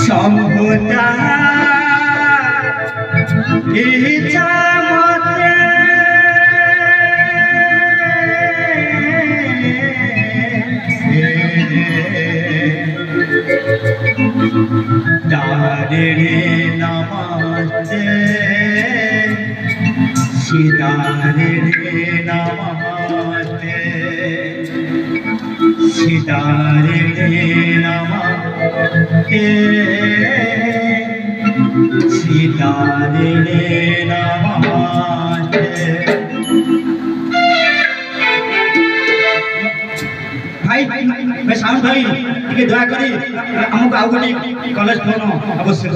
शंभुता इच्छा मते तारे नमस्ते सीतारे नमस्ते सीतारे नमस्ते सीतारे नमस्ते। भाई मैं साउंड भाई टिके दया करी हमको आउ गोटे कॉलेज फोन आवश्यक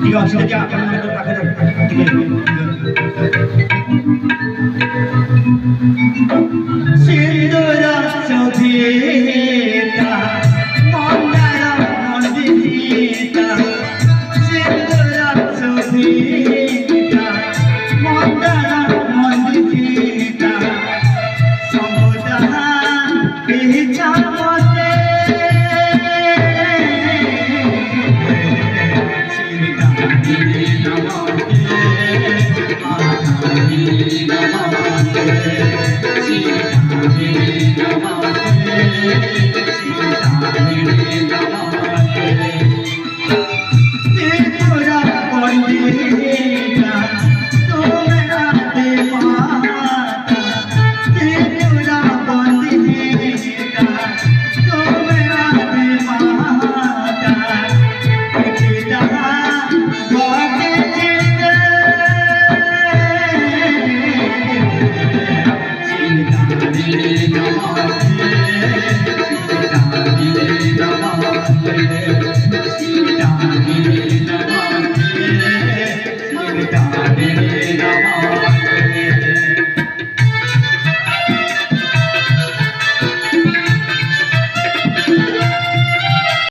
टिके अछि जे आपन पाखरे टिके सिंदूर चौधरी